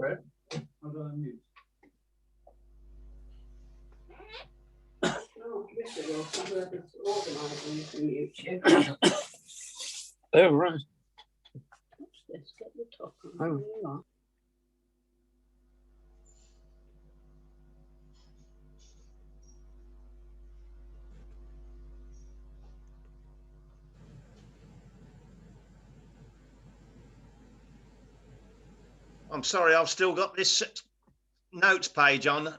Fred, how do I mute? Oh, Mr. Wilson, whoever's organising you can mute you. Oh, right. What's this? Get the top on. Oh. There you are. I'm sorry, I've still got this notes page on.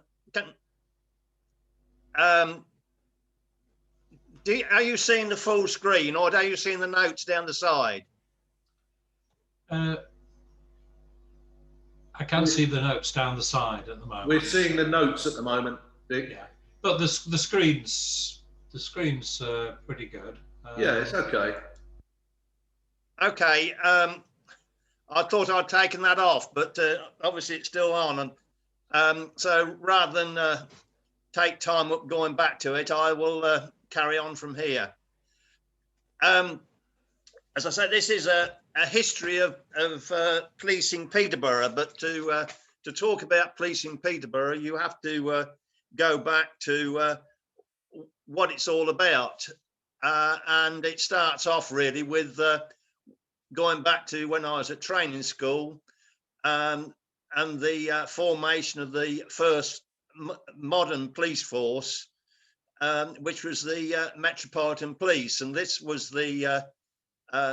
Are you seeing the full screen, or are you seeing the notes down the side? I can't see the notes down the side at the moment. We're seeing the notes at the moment, Dick. Yeah, but the screen's pretty good. Yeah, it's okay. Okay. I thought I'd taken that off, but obviously it's still on. And so rather than take time up going back to it, I will carry on from here. As I said, this is a history of policing Peterborough, but to talk about policing Peterborough, you have to go back to what it's all about. And it starts off really with going back to when I was at training school and the formation of the first modern police force, which was the Metropolitan Police. And this was the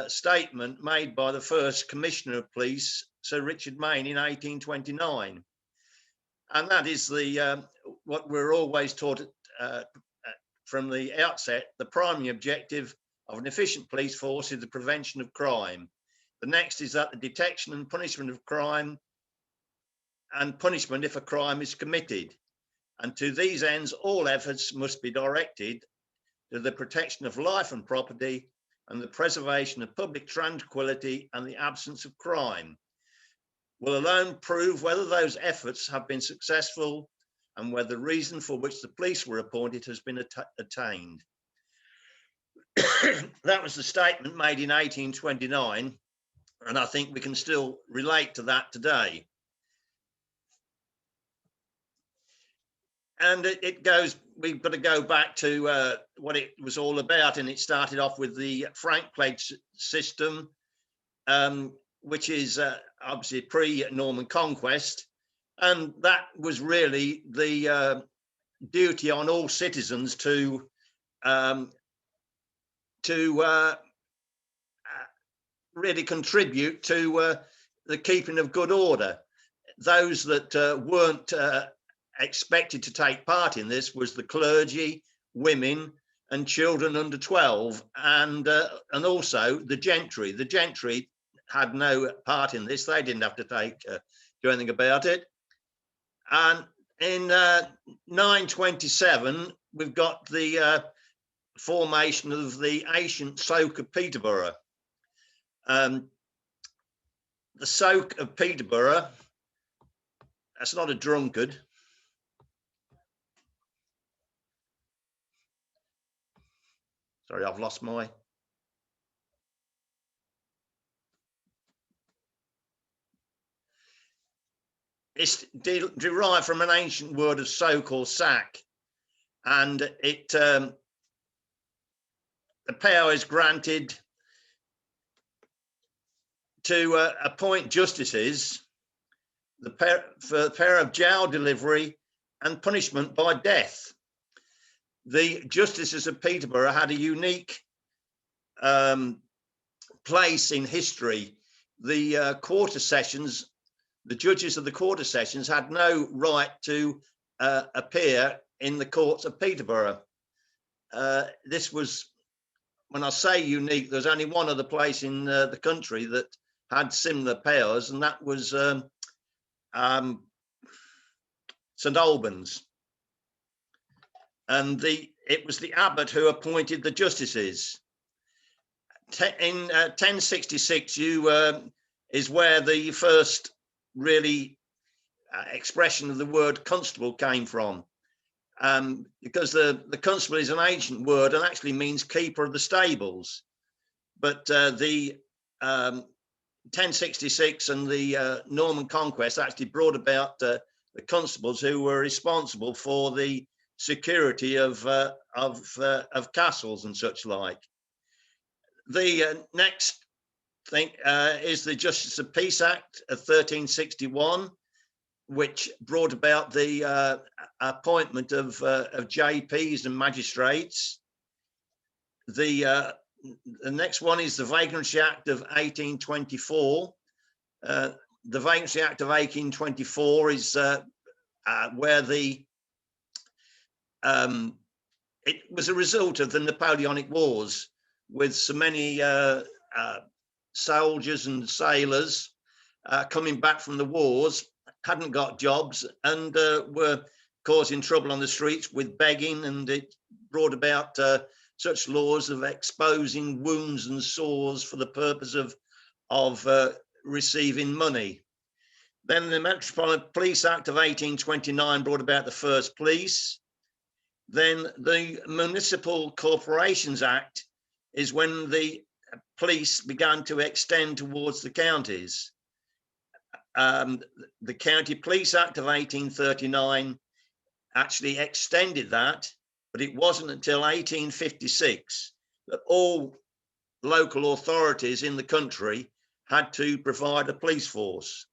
statement made by the first Commissioner of Police, Sir Richard Mayne, in 1829. And that is the what we're always taught from the outset: the primary objective of an efficient police force is the prevention of crime. The next is that the detection and punishment of crime, and punishment if a crime is committed. And to these ends, all efforts must be directed to the protection of life and property and the preservation of public tranquility and the absence of crime will alone prove whether those efforts have been successful and whether the reason for which the police were appointed has been attained. That was the statement made in 1829, and I think we can still relate to that today. And it goes, we've got to go back to what it was all about, and it started off with the frank pledge system, which is obviously pre-Norman conquest, and that was really the duty on all citizens to really contribute to the keeping of good order. Those that weren't expected to take part in this was the clergy, women, and children under 12, and also the gentry. The gentry had no part in this; they didn't have to do anything about it. And in 927, we've got the formation of the ancient soak of Peterborough. The soak of Peterborough, that's not a drunkard. Sorry, I've lost my... It's derived from an ancient word of soak or sack, and it the power is granted to appoint justices for the power of jail delivery and punishment by death. The justices of Peterborough had a unique place in history. The quarter sessions, the judges of the quarter sessions had no right to appear in the courts of Peterborough. This was, when I say unique, there's only one other place in the country that had similar powers, and that was St Albans. And it was the abbot who appointed the justices. In 1066, is where the first really expression of the word constable came from, because the constable is an ancient word and actually means keeper of the stables. But the 1066 and the Norman Conquest actually brought about the constables who were responsible for the security of castles and such like. The next thing is the Justice of Peace Act of 1361, which brought about the appointment of JPs and magistrates. The next one is the Vacancy Act of 1824. The Vacancy Act of 1824 is where it was a result of the Napoleonic Wars, with so many soldiers and sailors coming back from the wars, hadn't got jobs, and were causing trouble on the streets with begging, and it brought about such laws of exposing wounds and sores for the purpose of receiving money. Then the Metropolitan Police Act of 1829 brought about the first police. Then the Municipal Corporations Act is when the police began to extend towards the counties. The County Police Act of 1839 actually extended that, but it wasn't until 1856 that all local authorities in the country had to provide a police force.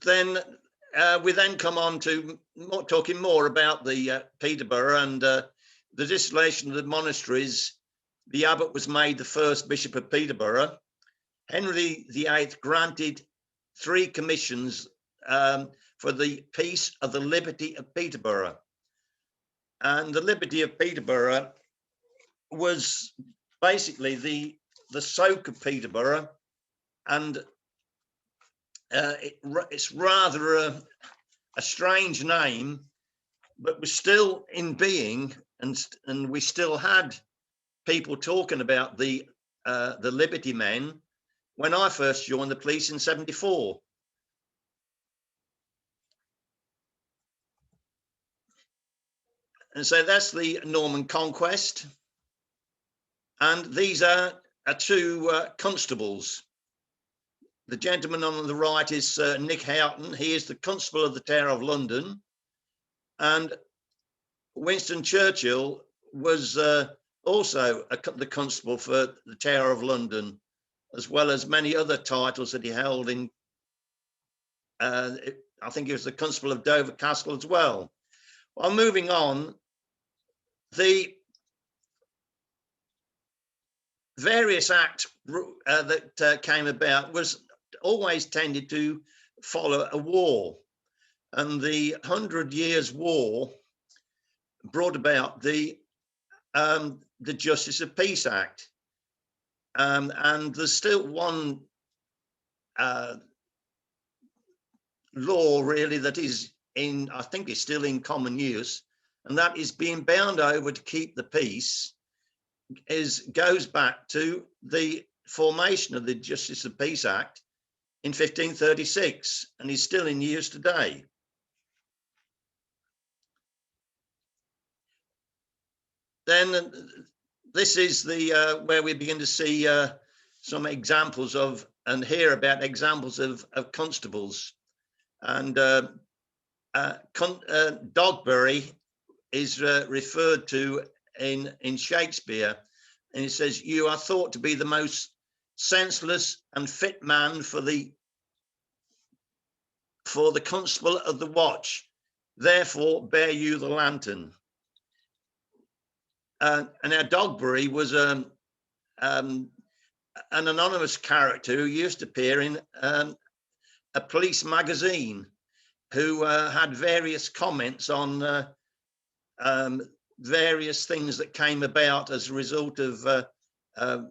Then we then come on to talking more about the Peterborough and the dissolution of the monasteries. The abbot was made the first bishop of Peterborough. Henry VIII granted 3 commissions for the peace of the liberty of Peterborough. And the liberty of Peterborough was basically the soak of Peterborough, and it's rather a strange name, but was still in being, and we still had people talking about the Liberty Men when I first joined the police in '74. And so that's the Norman Conquest. And these are 2 constables. The gentleman on the right is Nick Houghton. He is the Constable of the Tower of London. And Winston Churchill was also the Constable for the Tower of London, as well as many other titles that he held in, I think he was the Constable of Dover Castle as well. Well, moving on, the various acts that came about was always tended to follow a war, and the 100 Years' War brought about the Justice of Peace Act, and there's still one law really that is in, I think is still in common use, and that is being bound over to keep the peace goes back to the formation of the Justice of Peace Act in 1536, and is still in use today. Then this is the where we begin to see some examples of and hear about examples of constables. And Dogberry is referred to in Shakespeare, and it says, "You are thought to be the most senseless and fit man for the constable of the watch, therefore bear you the lantern." And now Dogberry was an anonymous character who used to appear in a police magazine, who had various comments on various things that came about as a result of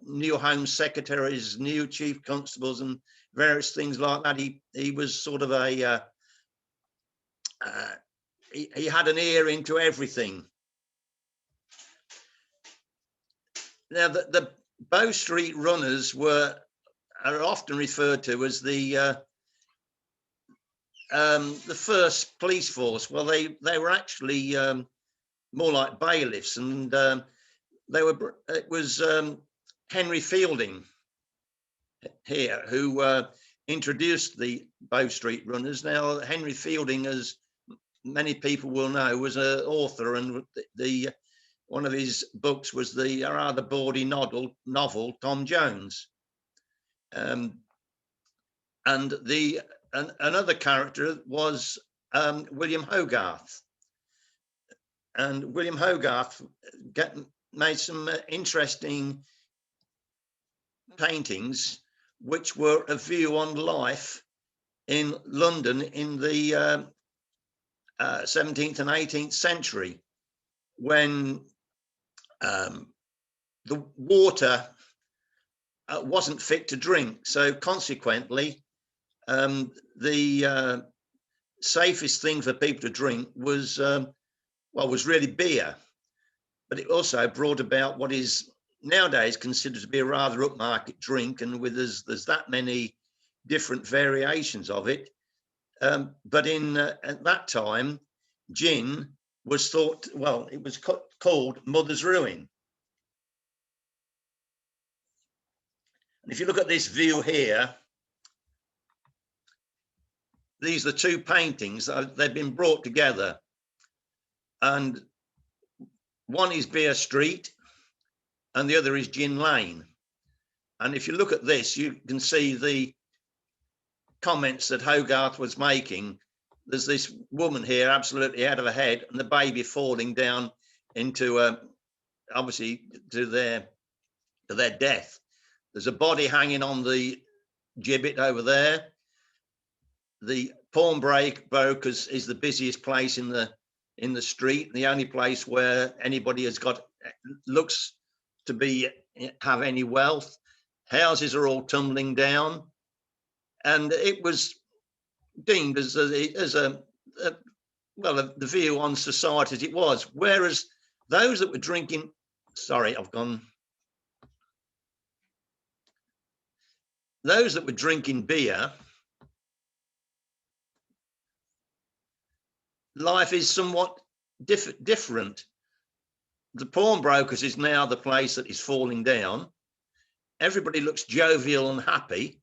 new Home Secretaries, new Chief Constables, and various things like that. He was sort of a he had an ear into everything. Now the Bow Street Runners are often referred to as the first police force. Well, they were actually more like bailiffs, and it was Henry Fielding here who introduced the Bow Street Runners. Now, Henry Fielding, as many people will know, was an author, and one of his books was the rather bawdy novel Tom Jones. And another character was William Hogarth. And William Hogarth made some interesting paintings, which were a view on life in London in the 17th and 18th century, when the water wasn't fit to drink. So consequently, the safest thing for people to drink was really beer. But it also brought about what is nowadays considered to be a rather upmarket drink, and with there's that many different variations of it. But at that time, gin was thought, well, it was called Mother's Ruin. And if you look at this view here, these are two paintings. They've been brought together, and one is Beer Street and the other is Gin Lane. And if you look at this, you can see the comments that Hogarth was making. There's this woman here absolutely out of her head, and the baby falling down into obviously to their death. There's a body hanging on the gibbet over there. The pawnbrokers is the busiest place in the street, the only place where anybody looks to have any wealth. Houses are all tumbling down, and it was deemed as the view on society as it was. Whereas those that were drinking, those that were drinking beer, life is somewhat different. The pawnbrokers is now the place that is falling down. Everybody looks jovial and happy,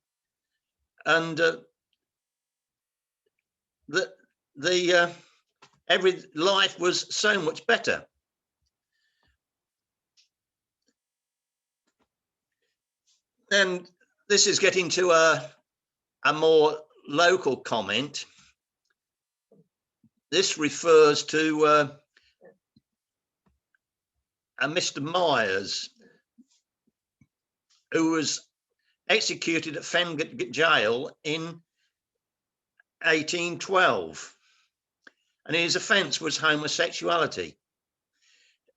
and every life was so much better. And this is getting to a more local comment. This refers to a Mr. Myers, who was executed at Fengate Jail in 1812, and his offence was homosexuality.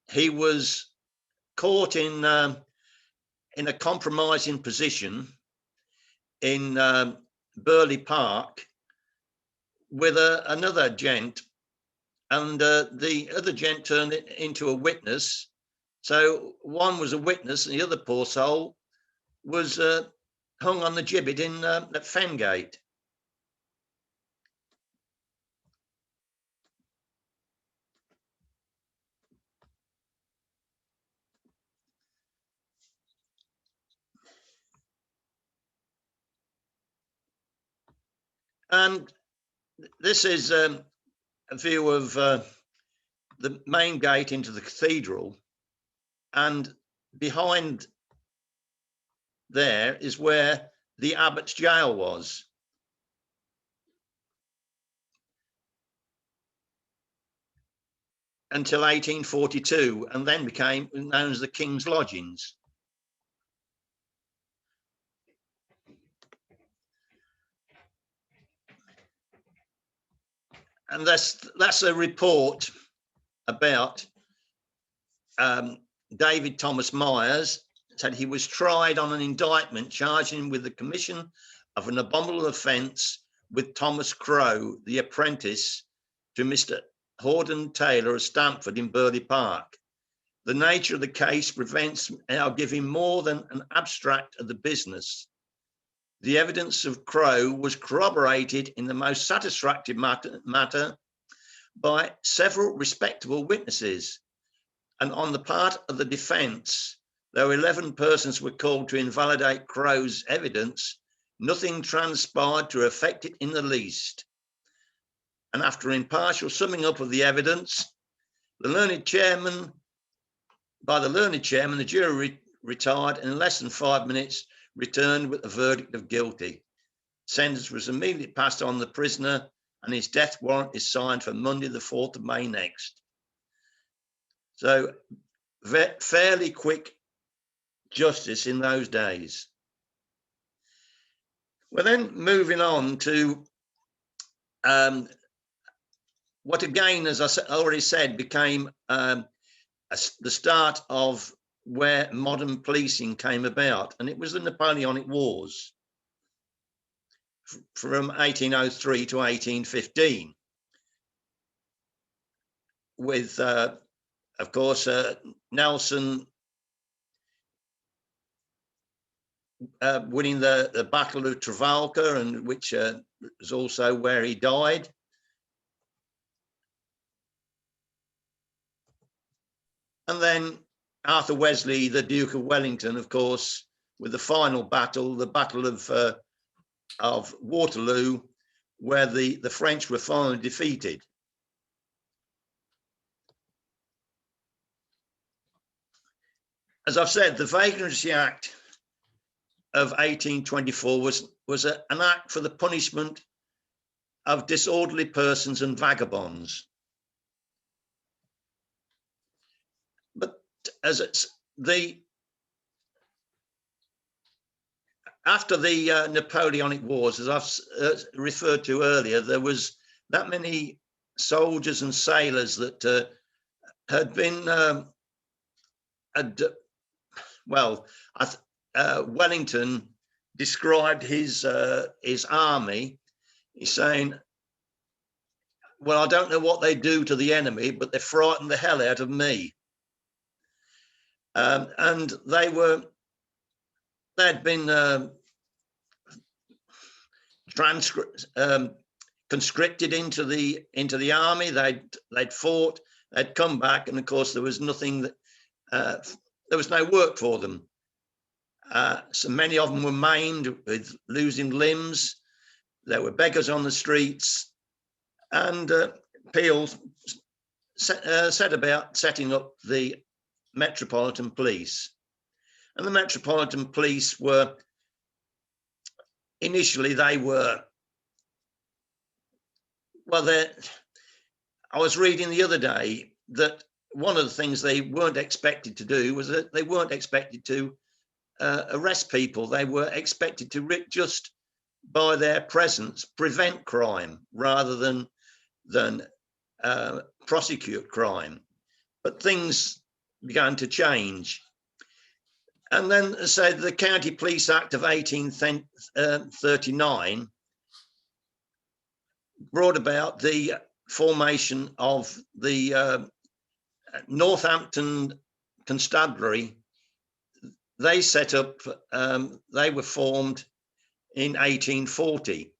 He was caught in a compromising position in Burley Park with another gent, and the other gent turned it into a witness. So one was a witness, and the other poor soul was hung on the gibbet at Fengate. And this is a view of the main gate into the cathedral, and behind there is where the abbot's jail was. Until 1842, and then became known as the King's Lodgings. And that's a report about David Thomas Myers. Said he was tried on an indictment charging him with the commission of an abominable offence with Thomas Crowe, the apprentice to Mr. Horden Taylor of Stamford in Burley Park. The nature of the case prevents our giving more than an abstract of the business. The evidence of Crowe was corroborated in the most satisfactory matter by several respectable witnesses, And on the part of the defence, though 11 persons were called to invalidate Crow's evidence, nothing transpired to affect it in the least. And after impartial summing up of the evidence, by the learned chairman, the jury retired and in less than 5 minutes returned with a verdict of guilty. Sentence was immediately passed on the prisoner and his death warrant is signed for Monday, the 4th of May next. So fairly quick justice in those days. We're then moving on to what again, as I already said, became the start of where modern policing came about, and it was the Napoleonic Wars from 1803 to 1815 with, of course, Nelson winning the Battle of Trafalgar, and which was also where he died. And then Arthur Wesley, the Duke of Wellington, of course, with the final battle, the Battle of Waterloo, where the French were finally defeated. As I've said, the Vagrancy Act of 1824 was an act for the punishment of disorderly persons and vagabonds. But as it's after the Napoleonic Wars, as I've referred to earlier, there was that many soldiers and sailors that had been, Wellington described his army. He's saying, well, I don't know what they do to the enemy, but they frighten the hell out of me. And they'd been conscripted into the army. They'd fought. They'd come back, and of course there was nothing that there was no work for them. So many of them were maimed with losing limbs. There were beggars on the streets, and Peel set about setting up the Metropolitan Police. And the Metropolitan Police were, initially they were, I was reading the other day that one of the things they weren't expected to do was that they weren't expected to arrest people. They were expected to just by their presence prevent crime rather than prosecute crime. But things began to change. And then, so the County Police Act of 1839 brought about the formation of the Northampton Constabulary. They set up, they were formed in 1840.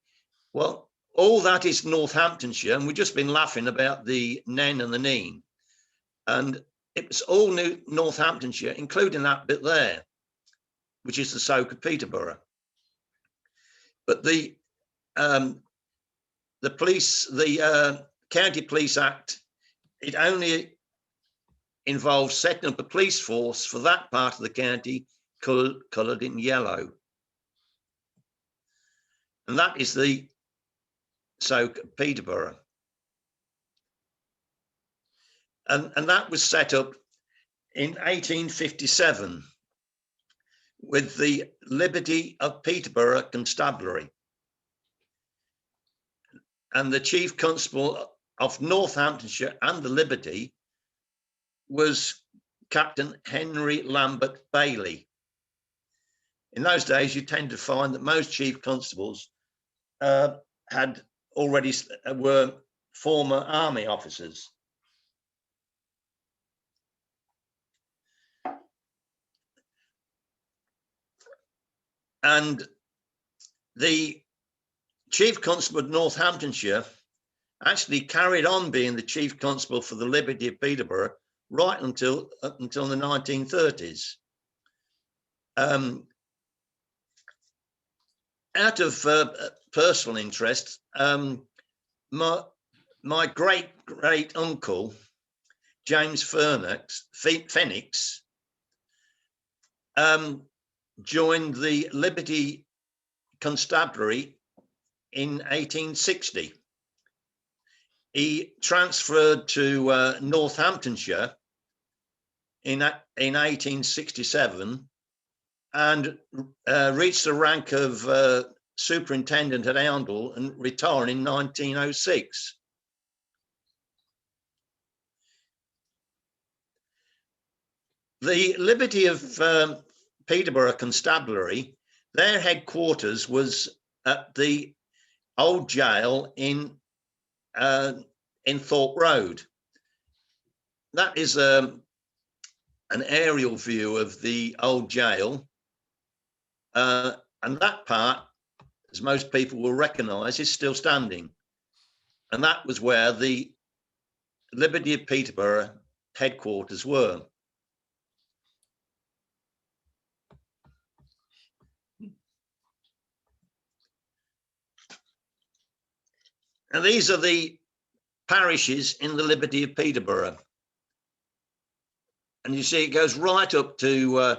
Well, all that is Northamptonshire, and we've just been laughing about the Nen and the Neen. And it was all new Northamptonshire, including that bit there, which is the soak of Peterborough. But the County Police Act, it only involves setting up a police force for that part of the county coloured in yellow. And that is the soak of Peterborough. And that was set up in 1857 with the Liberty of Peterborough Constabulary. And the Chief Constable of Northamptonshire and the Liberty was Captain Henry Lambert Bailey. In those days, you tend to find that most Chief Constables were former army officers. And the Chief Constable of Northamptonshire actually carried on being the Chief Constable for the Liberty of Peterborough right until the 1930s. Out of personal interest, my great uncle James Fenix joined the Liberty Constabulary in 1860. He transferred to Northamptonshire in 1867 and reached the rank of superintendent at Oundle and retired in 1906. The Liberty of Peterborough Constabulary, their headquarters was at the old jail in Thorpe Road. That is an aerial view of the old jail. And that part, as most people will recognise, is still standing. And that was where the Liberty of Peterborough headquarters were. And these are the parishes in the Liberty of Peterborough. And you see it goes right up to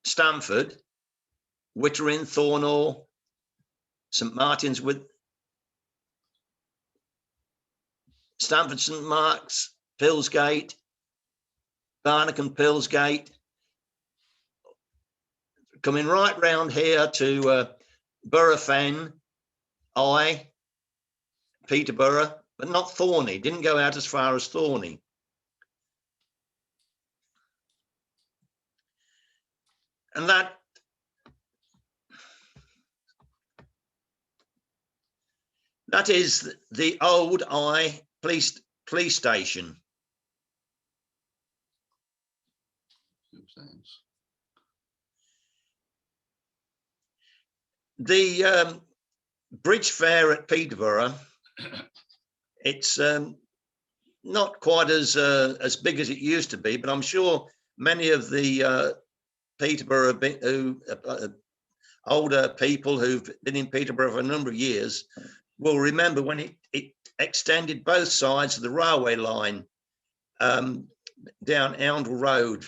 Stamford, Wittering, Thornall, St Martin's with Stamford, St Mark's, Pillsgate, Barnacle, Pillsgate, coming right round here to Borough Fen, Peterborough, but not Thorney, didn't go out as far as Thorney. And that is the old police station. The bridge fair at Peterborough, it's not quite as big as it used to be, but I'm sure many of the Peterborough older people who've been in Peterborough for a number of years will remember when it extended both sides of the railway line down Oundle Road.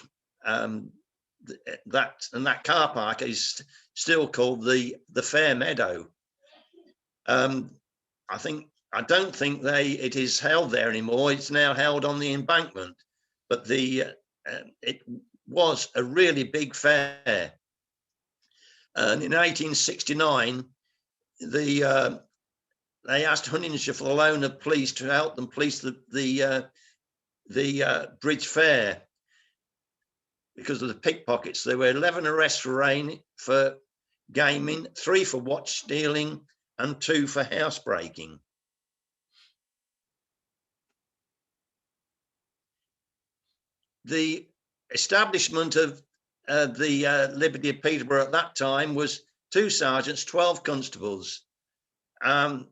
That car park is still called the Fair Meadow. I don't think it is held there anymore. It's now held on the embankment, but it was a really big fair. And in 1869, they asked Huntingdonshire for the loan of police to help them police the bridge fair because of the pickpockets. There were 11 arrests for gaming, 3 for watch stealing, and 2 for housebreaking. The establishment of the Liberty of Peterborough at that time was 2 sergeants, 12 constables. But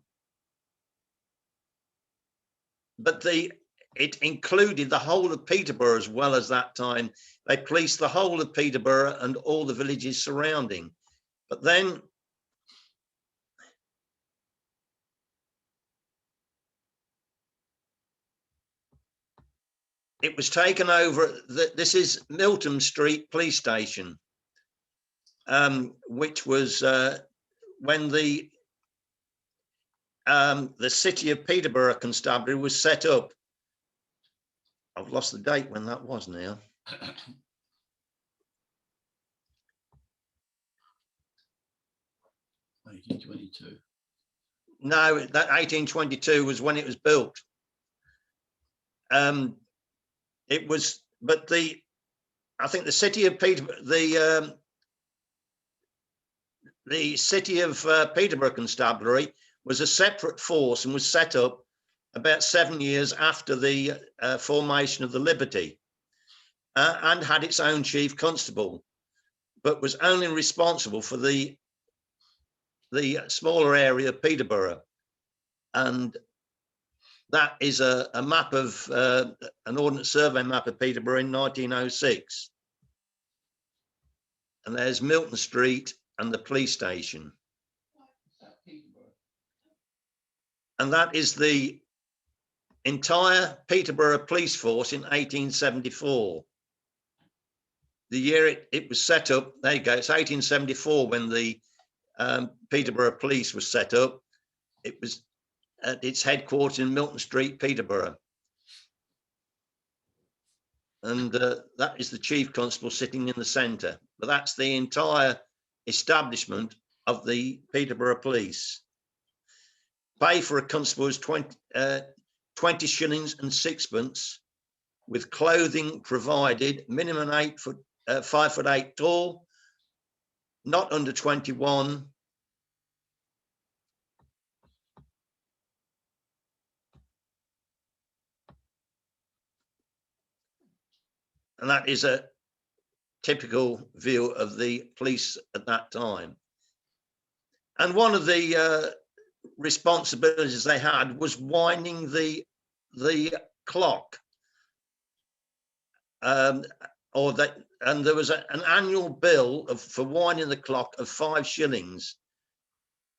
it included the whole of Peterborough as well as that time. They policed the whole of Peterborough and all the villages surrounding. But then it was taken over. This is Milton Street Police Station, which was when the City of Peterborough Constabulary was set up. I've lost the date when that was now. 1822. No, that 1822 was when it was built. It was, but I think the City of Peterborough, the City of Peterborough Constabulary was a separate force and was set up about 7 years after the formation of the Liberty, and had its own chief constable, but was only responsible for the smaller area of Peterborough. And that is a map of an Ordnance Survey map of Peterborough in 1906. And there's Milton Street and the police station. And that is the entire Peterborough police force in 1874. The year it was set up, there you go, it's 1874 when the Peterborough police was set up. It was at its headquarters in Milton Street, Peterborough. And that is the chief constable sitting in the centre. But that's the entire establishment of the Peterborough police. Pay for a constable is 20 shillings and sixpence, with clothing provided, minimum 5'8" tall, not under 21. And that is a typical view of the police at that time. And one of the responsibilities they had was winding the clock. And there was an annual bill for winding the clock of 5 shillings.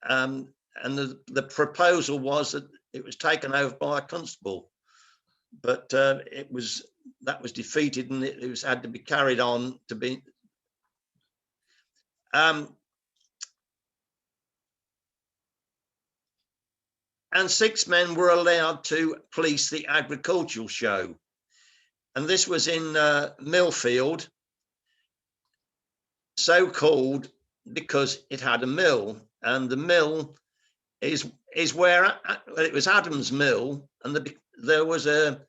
And the proposal was that it was taken over by a constable, but that was defeated, and it had to be carried on to be. And 6 men were allowed to police the agricultural show. And this was in Millfield, so called because it had a mill. And the mill is where it was Adam's Mill, and there was a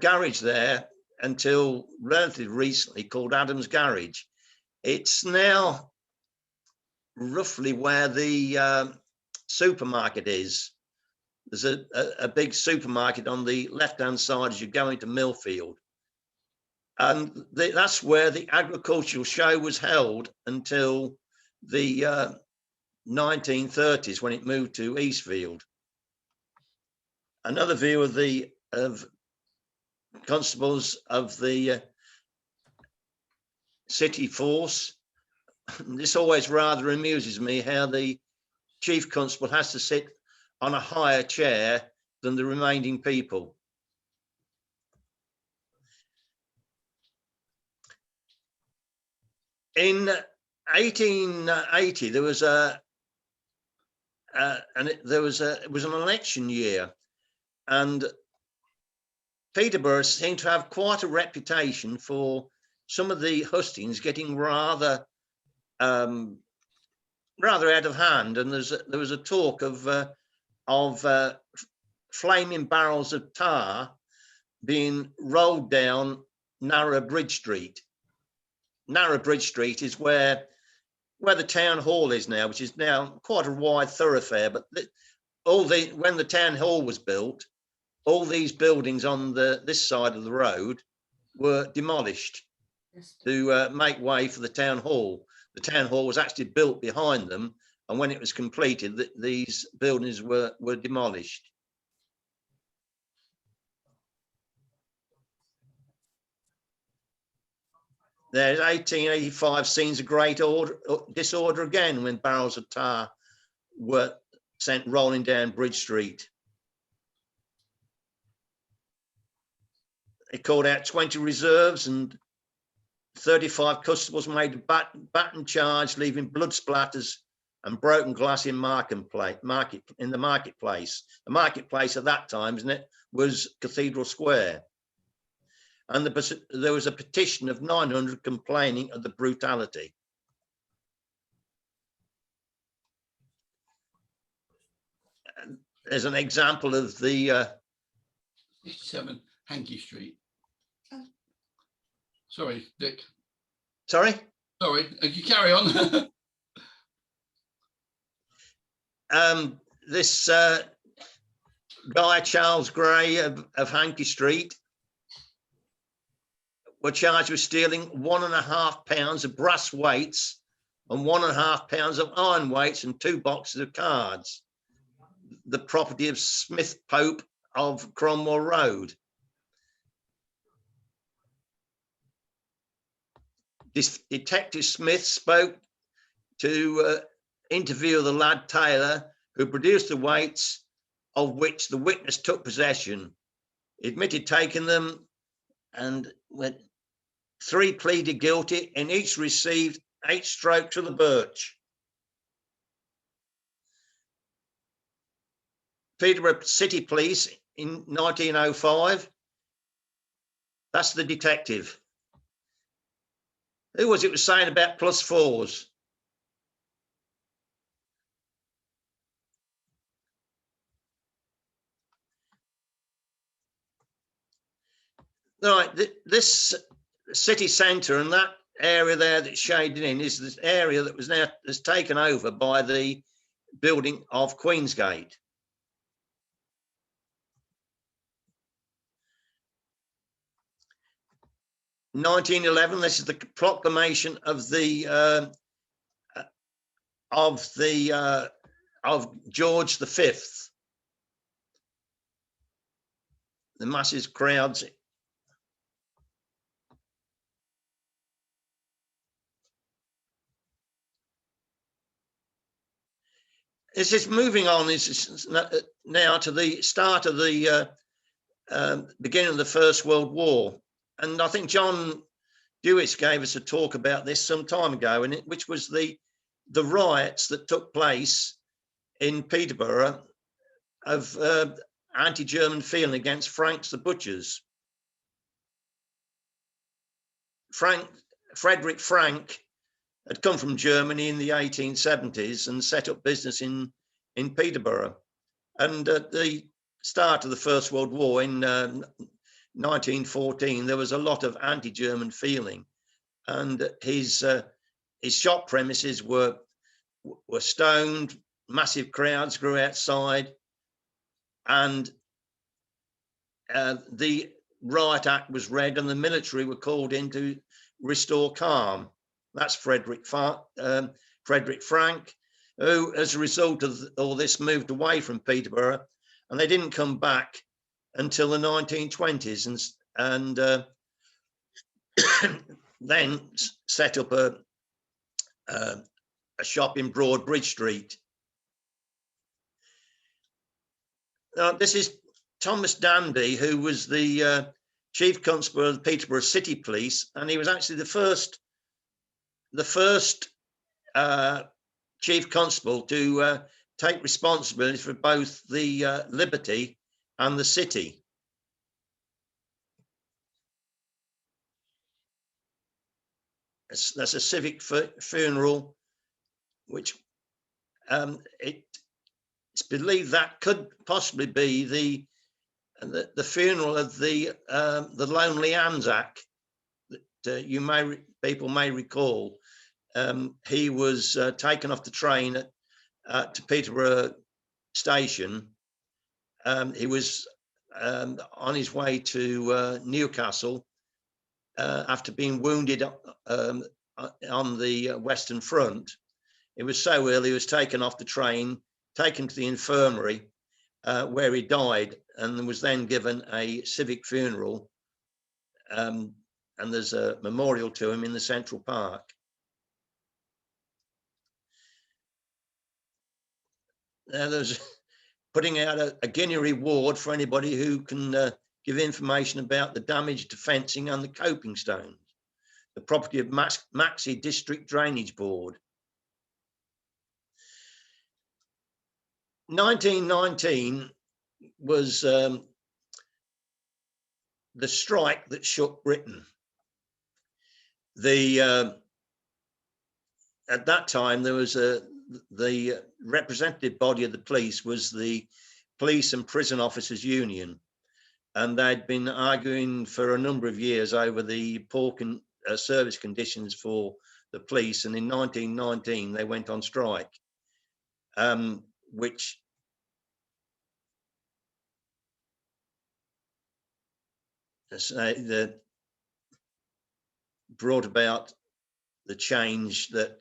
garage there until relatively recently called Adam's Garage. It's now roughly where the supermarket is. There's a big supermarket on the left-hand side as you go into Millfield. And that's where the agricultural show was held until the 1930s, when it moved to Eastfield. Another view of constables of the city force. This always rather amuses me, how the chief constable has to sit on a higher chair than the remaining people. In 1880, there was it was an election year, and Peterborough seemed to have quite a reputation for some of the hustings getting rather out of hand, and there was a talk of flaming barrels of tar being rolled down Narrow Bridge Street. Narrow Bridge Street is where the town hall is now, which is now quite a wide thoroughfare. But when the town hall was built, all these buildings on this side of the road were demolished to make way for the town hall. The town hall was actually built behind them, and when it was completed, these buildings were demolished. There's 1885 scenes of great disorder again, when barrels of tar were sent rolling down Bridge Street. They called out 20 reserves, and 35 constables made a baton charge, leaving blood splatters and broken glass in the marketplace. The marketplace at that time, isn't it, was Cathedral Square. And there was a petition of 900 complaining of the brutality. There's an example of the 57 Hankey Street. Sorry, Dick. Sorry? Sorry, you carry on. This guy, Charles Gray of Hankey Street, were charged with stealing 1.5 pounds of brass weights and 1.5 pounds of iron weights and 2 boxes of cards, the property of Smith Pope of Cromwell Road. Detective Smith spoke to interview the lad Taylor, who produced the weights, of which the witness took possession. He admitted taking them, and when 3 pleaded guilty and each received 8 strokes of the birch. Peterborough City Police in 1905. That's the detective. Who was it was saying about +4s? Right, this city centre and that area there that's shaded in is this area that was now is taken over by the building of Queensgate. In 1911, this is the proclamation of George V. The masses crowds. This is moving on. This is now to the start of the beginning of the First World War, and I think John Dewis gave us a talk about this some time ago, and which was the riots that took place in Peterborough of anti-German feeling against Franks the butchers. Frederick Frank had come from Germany in the 1870s and set up business in Peterborough. And at the start of the First World War in 1914, there was a lot of anti-German feeling, and his shop premises were stoned. Massive crowds grew outside, and the riot act was read, and the military were called in to restore calm. That's Frederick Frank, who, as a result of all this, moved away from Peterborough, and they didn't come back until the 1920s, and then set up a shop in Broadbridge Street. Now, this is Thomas Danby, who was the Chief Constable of the Peterborough City Police, and he was actually the first Chief Constable to take responsibility for both the Liberty and the City. That's a civic funeral, which it's believed that could possibly be the funeral of the Lonely Anzac that people may recall. He was taken off the train to Peterborough Station. He was on his way to Newcastle after being wounded on the Western Front. He was so ill, he was taken off the train, taken to the infirmary where he died, and was then given a civic funeral. And there's a memorial to him in the Central Park. Now there's putting out a guinea reward for anybody who can give information about the damage to fencing and the coping stones, the property of Maxey District Drainage Board. 1919 was the strike that shook Britain. At that time, there was the representative body of the police was the Police and Prison Officers Union, and they'd been arguing for a number of years over the poor service conditions for the police, and in 1919 they went on strike, which brought about the change that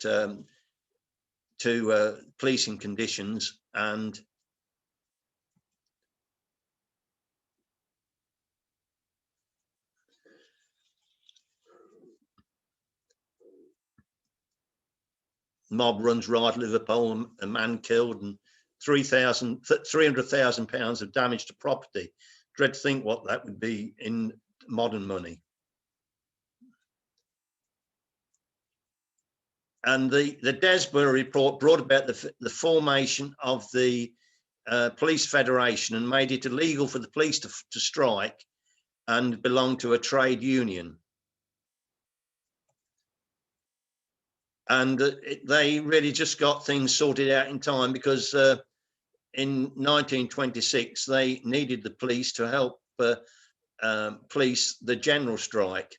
to policing conditions, and mob runs right Liverpool, a man killed, and £300,000 of damage to property. Dread to think what that would be in modern money. And the Desborough report brought about the formation of the police federation and made it illegal for the police to strike and belong to a trade union. And they really just got things sorted out in time, because in 1926 they needed the police to help police the general strike.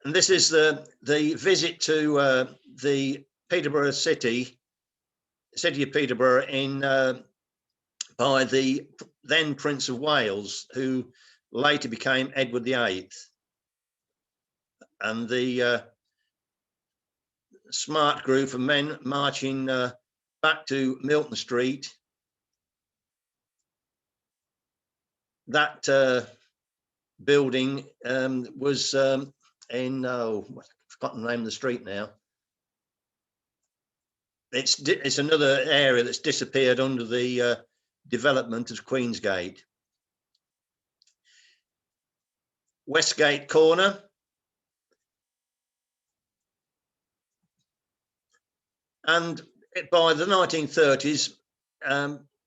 And this is the visit to the Peterborough city of Peterborough by the then Prince of Wales, who later became Edward VIII. And the smart group of men marching back to Milton Street. That building was in, I've forgotten the name of the street now. It's another area that's disappeared under the development of Queensgate. Westgate Corner. And by the 1930s,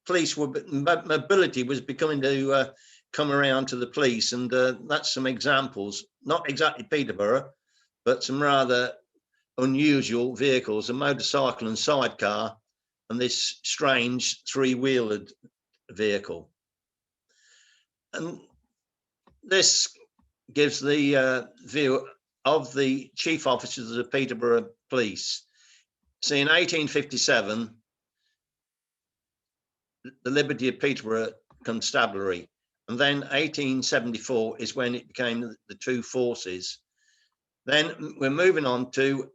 police mobility was beginning to come around to the police, and that's some examples. Not exactly Peterborough, but some rather unusual vehicles: a motorcycle and sidecar, and this strange three-wheeled vehicle. And this gives the view of the chief officers of the Peterborough Police. See, in 1857, the Liberty of Peterborough Constabulary, and then 1874 is when it became the two forces. Then we're moving on to,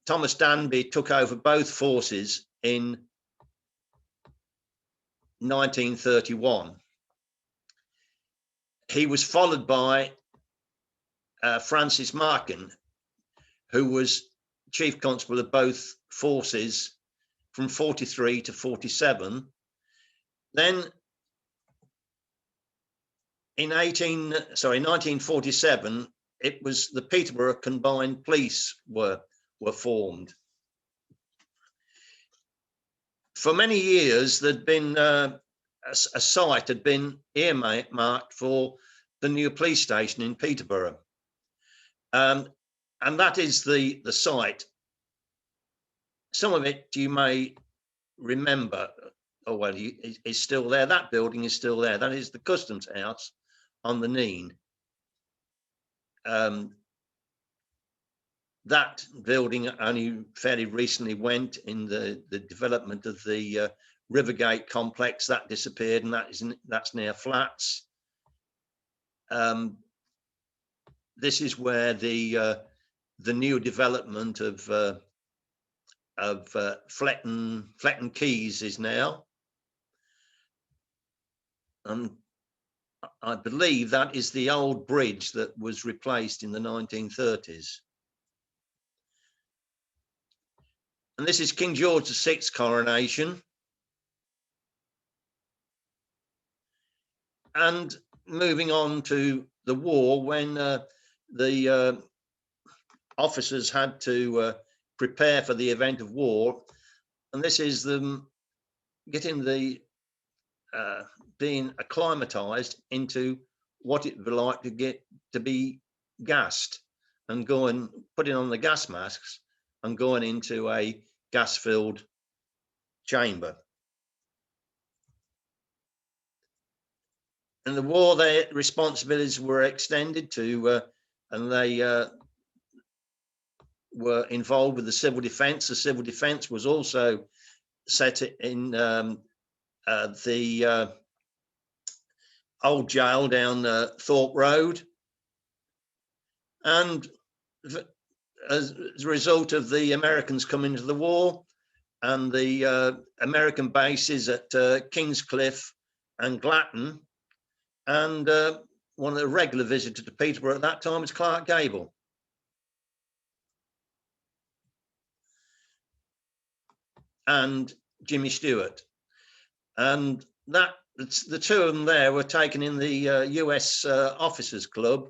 Thomas Danby took over both forces in 1931. He was followed by Francis Markin, who was chief constable of both forces from 43 to 47. Then in 1947, it was the Peterborough Combined Police were formed. For many years, there'd been a site had been earmarked for the new police station in Peterborough. And that is the site. Some of it you may remember, oh well, it's still there. That building is still there. That is the Customs House on the Neen. That building only fairly recently went in the development of the Rivergate complex. That disappeared, and that's now flats. This is where the new development of Fletton Quays is now, and I believe that is the old bridge that was replaced in the 1930s. And this is King George VI's coronation. And moving on to the war, when the officers had to prepare for the event of war, and this is them getting the being acclimatized into what it would be like to be gassed, and going putting on the gas masks and going into a gas-filled chamber. In the war, their responsibilities were extended to, and they were involved with the civil defence. The civil defence was also set in the old jail down Thorpe Road. And as a result of the Americans coming into the war and the American bases at Kingscliff and Glatton, and one of the regular visitors to Peterborough at that time was Clark Gable. And Jimmy Stewart. And that the two of them there were taken in the US Officers Club,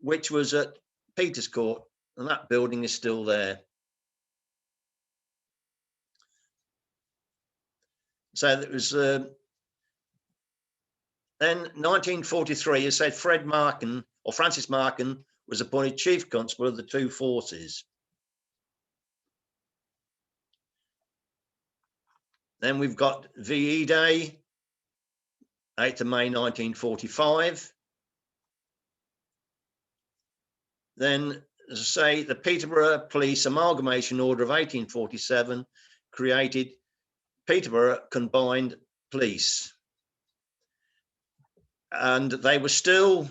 which was at Peters Court, and that building is still there. So that was then 1943, as said, Fred Markin or Francis Markin was appointed Chief Constable of the two forces. Then we've got VE Day, 8th of May 1945. Then, as I say, the Peterborough Police Amalgamation Order of 1847 created Peterborough Combined Police. And they were still,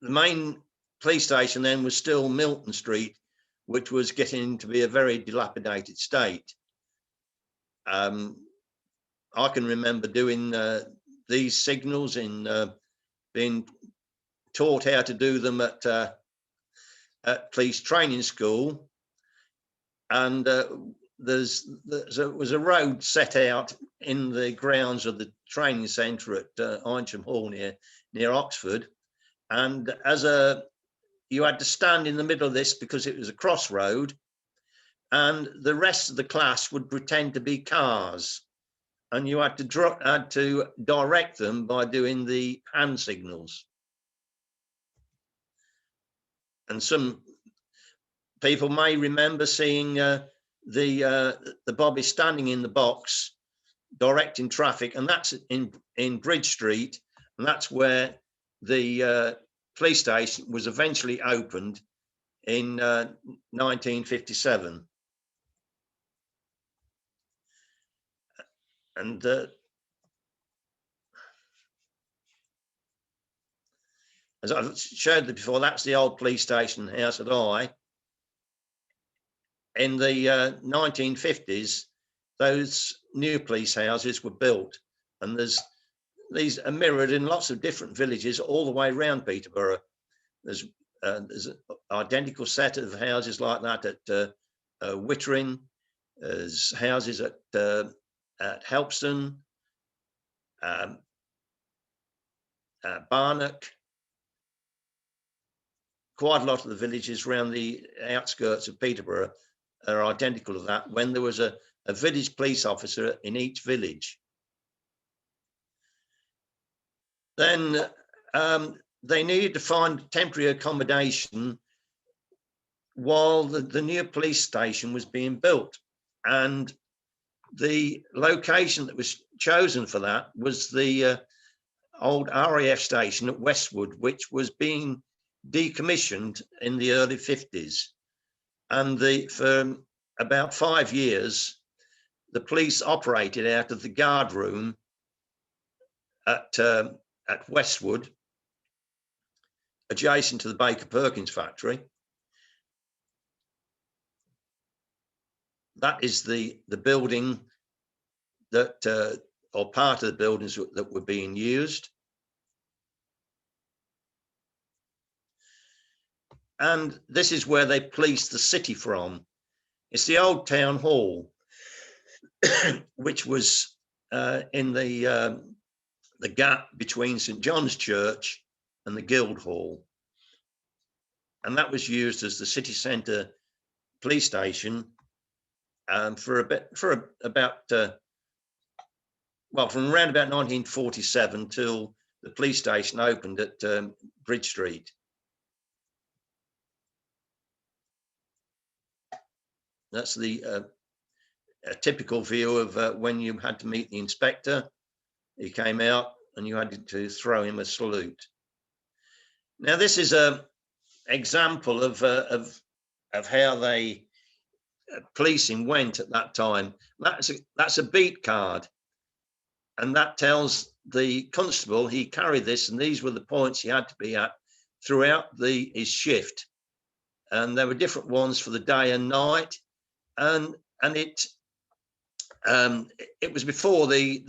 the main police station then was still Milton Street, which was getting to be a very dilapidated state. I can remember doing these signals in being taught how to do them at police training school, and there was a road set out in the grounds of the training centre at Eynsham Hall near Oxford, and you had to stand in the middle of this because it was a crossroad, and the rest of the class would pretend to be cars, and you had to direct them by doing the hand signals. And some people may remember seeing the bobby standing in the box directing traffic, and that's in Bridge Street, and that's where the police station was eventually opened in 1957. And as I've showed before, that's the old police station house at Eye. In the 1950s, those new police houses were built, and these are mirrored in lots of different villages all the way around Peterborough. There's an identical set of houses like that at Wittering. There's houses at Helpston, Barnock. Quite a lot of the villages around the outskirts of Peterborough are identical to that, when there was a village police officer in each village. Then they needed to find temporary accommodation while the new police station was being built. And the location that was chosen for that was the old RAF station at Westwood, which was being decommissioned in the early 50s. And for about 5 years, the police operated out of the guard room at Westwood, adjacent to the Baker Perkins factory. That is the building that, or part of the buildings that were being used. And this is where they policed the city from. It's the old town hall, which was in the gap between St John's Church and the Guildhall. And that was used as the city centre police station for about from around about 1947 till the police station opened at Bridge Street. That's a typical view of when you had to meet the inspector. He came out and you had to throw him a salute. Now, this is an example of how they policing went at that time. That's a beat card, and that tells the constable he carried this, and these were the points he had to be at throughout his shift, and there were different ones for the day and night, and it was before the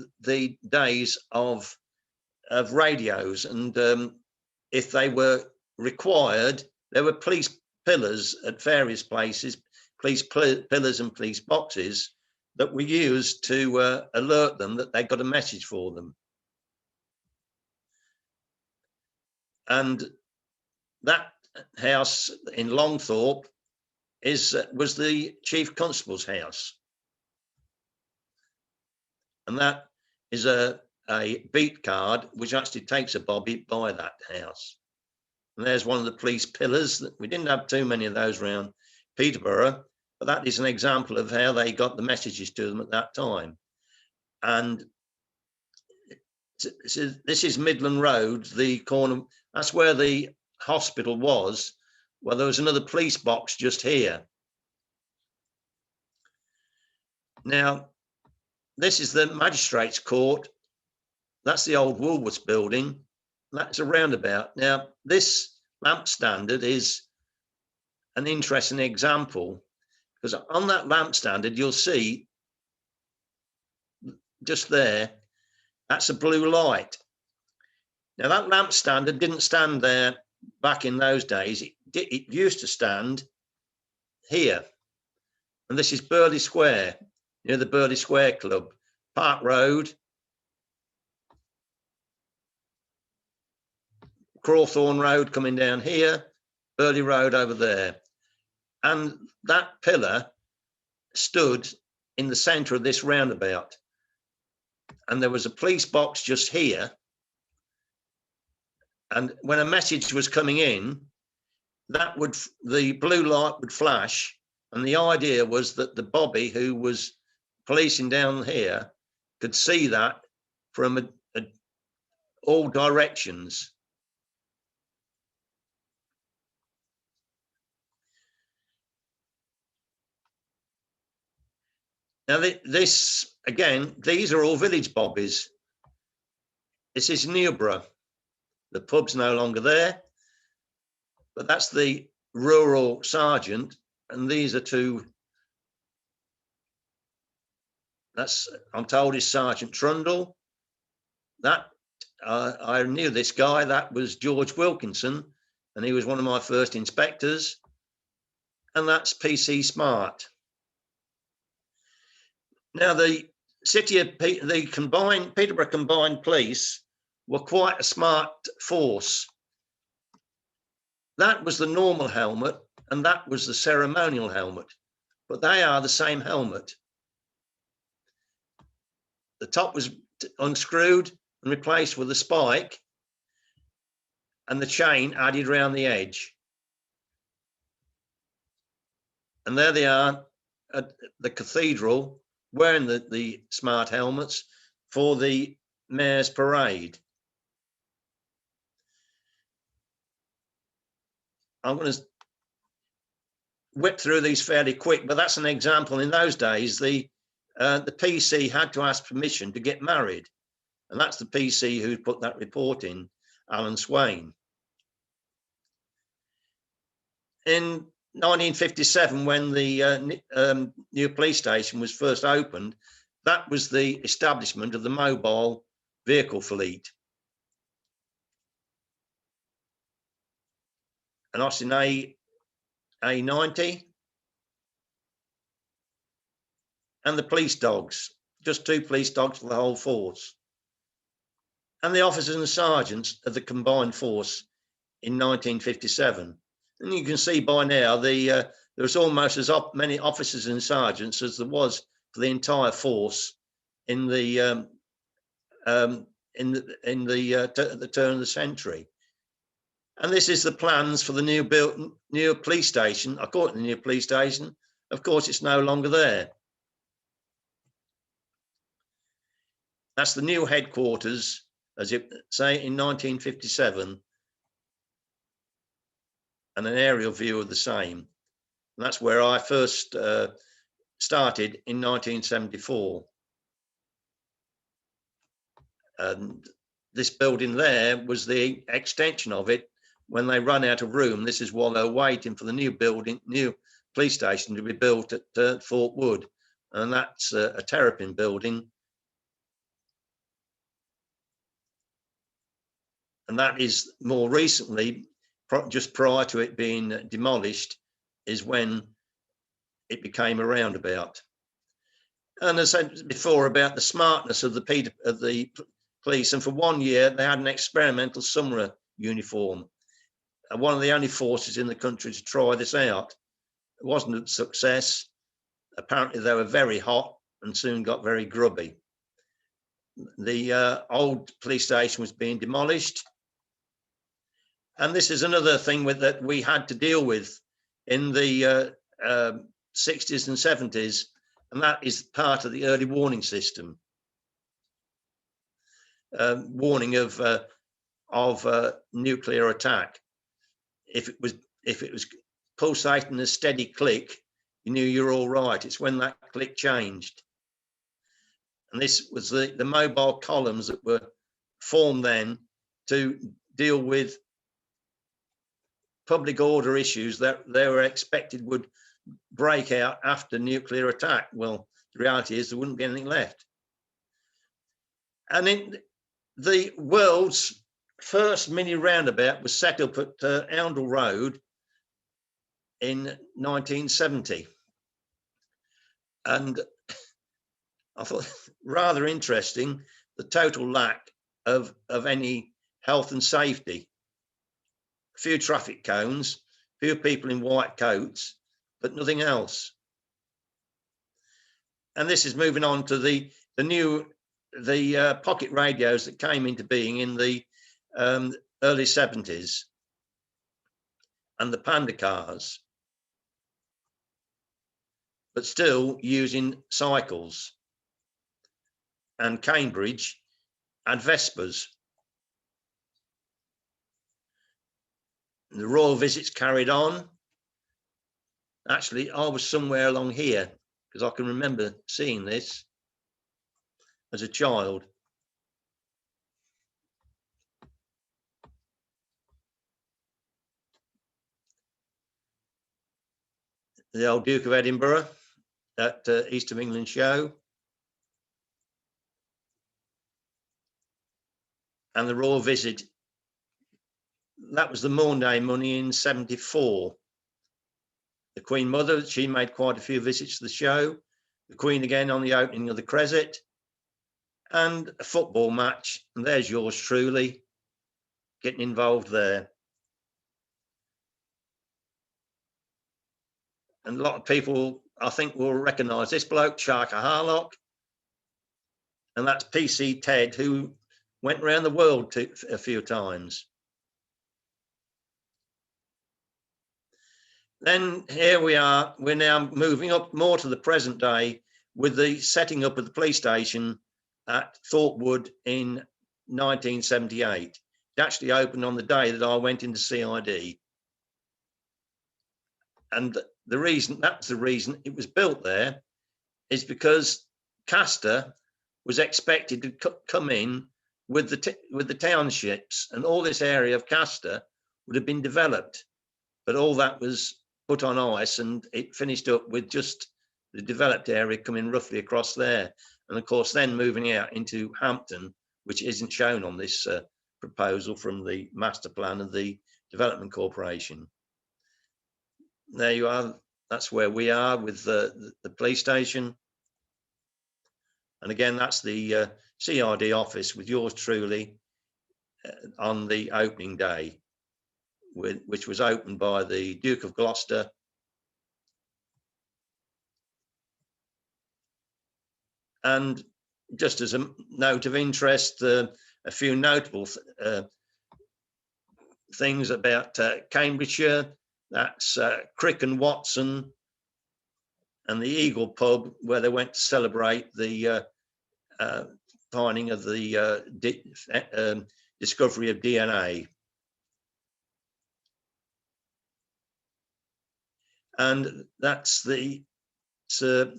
days of radios, and if they were required, there were police pillars at various places, police pillars and police boxes that were used to alert them that they got a message for them. And that house in Longthorpe was the Chief Constable's house. And that is a beat card which actually takes a bobby by that house. And there's one of the police pillars. We didn't have too many of those around Peterborough, but that is an example of how they got the messages to them at that time. And this is Midland Road, the corner, that's where the hospital was. Well, there was another police box just here. Now, this is the Magistrates Court. That's the old Woolworths building. That's a roundabout. Now, this lamp standard is an interesting example, because on that lamp standard, you'll see just there, that's a blue light. Now, that lamp standard didn't stand there back in those days. It used to stand here. And this is Burley Square, near the Burley Square Club, Park Road, Crawthorne Road coming down here, Burley Road over there. And that pillar stood in the centre of this roundabout. And there was a police box just here. And when a message was coming in, the blue light would flash. And the idea was that the bobby who was policing down here could see that from all directions. Now, this, again, these are all village bobbies. This is Newborough. The pub's no longer there, but that's the rural sergeant. And these are two, that's, I'm told, is Sergeant Trundle. That, I knew this guy, that was George Wilkinson, and he was one of my first inspectors. And that's PC Smart. Now, the city of Peterborough Combined Police were quite a smart force. That was the normal helmet, and that was the ceremonial helmet, but they are the same helmet. The top was unscrewed and replaced with a spike, and the chain added around the edge. And there they are at the cathedral, wearing the smart helmets for the Mayor's Parade. I'm going to whip through these fairly quick, but that's an example. In those days, the PC had to ask permission to get married, and that's the PC who put that report in, Alan Swain. In 1957, when the new police station was first opened, that was the establishment of the mobile vehicle fleet. An Austin A90, and the police dogs, just 2 police dogs for the whole force. And the officers and sergeants of the combined force in 1957. And you can see by now there was almost as many officers and sergeants as there was for the entire force in the turn of the century. And this is the plans for the new police station. I call it the new police station. Of course, it's no longer there. That's the new headquarters, as you say, in 1957. And an aerial view of the same. And that's where I first started in 1974. And this building there was the extension of it when they run out of room, this is while they're waiting for the new police station to be built at Fort Wood. And that's a terrapin building. And that is more recently, just prior to it being demolished, is when it became a roundabout. And as I said before about the smartness of the police, and for 1 year they had an experimental summer uniform. One of the only forces in the country to try this out. It wasn't a success. Apparently they were very hot and soon got very grubby. The old police station was being demolished. And this is another thing that we had to deal with in the 60s and 70s, and that is part of the early warning system. Warning of nuclear attack. If it was pulsating a steady click, you knew you're all right. It's when that click changed. And this was the mobile columns that were formed then to deal with public order issues that they were expected would break out after nuclear attack. Well, the reality is there wouldn't be anything left. And in the world's first mini roundabout was set up at Oundle Road in 1970. And I thought rather interesting, the total lack of any health and safety. A few traffic cones, a few people in white coats, but nothing else. And this is moving on to the pocket radios that came into being in the early 70s, and the Panda cars, but still using cycles. And Cambridge had Vespers. The royal visits carried on. Actually, I was somewhere along here because I can remember seeing this as a child. The old Duke of Edinburgh at East of England show. And the royal visit, that was the Maunday money in 74. The Queen Mother, she made quite a few visits to the show. The Queen again on the opening of the Crescent. And a football match. And there's yours truly getting involved there. And a lot of people, I think, will recognise this bloke, Sharka Harlock. And that's PC Ted, who went around the world a few times. Then here we are, we're now moving up more to the present day with the setting up of the police station at Thorpe Wood in 1978. It actually opened on the day that I went into CID. And the reason it was built there is because Castor was expected to come in with the townships, and all this area of Castor would have been developed, but all that was put on ice, and it finished up with just the developed area coming roughly across there, and of course then moving out into Hampton, which isn't shown on this proposal from the master plan of the Development Corporation. There you are. That's where we are with the police station. And again, that's the CRD office with yours truly on the opening day, which was opened by the Duke of Gloucester. And just as a note of interest, a few notable things about Cambridgeshire. That's Crick and Watson and the Eagle pub, where they went to celebrate the finding of the discovery of DNA. And that's the Sir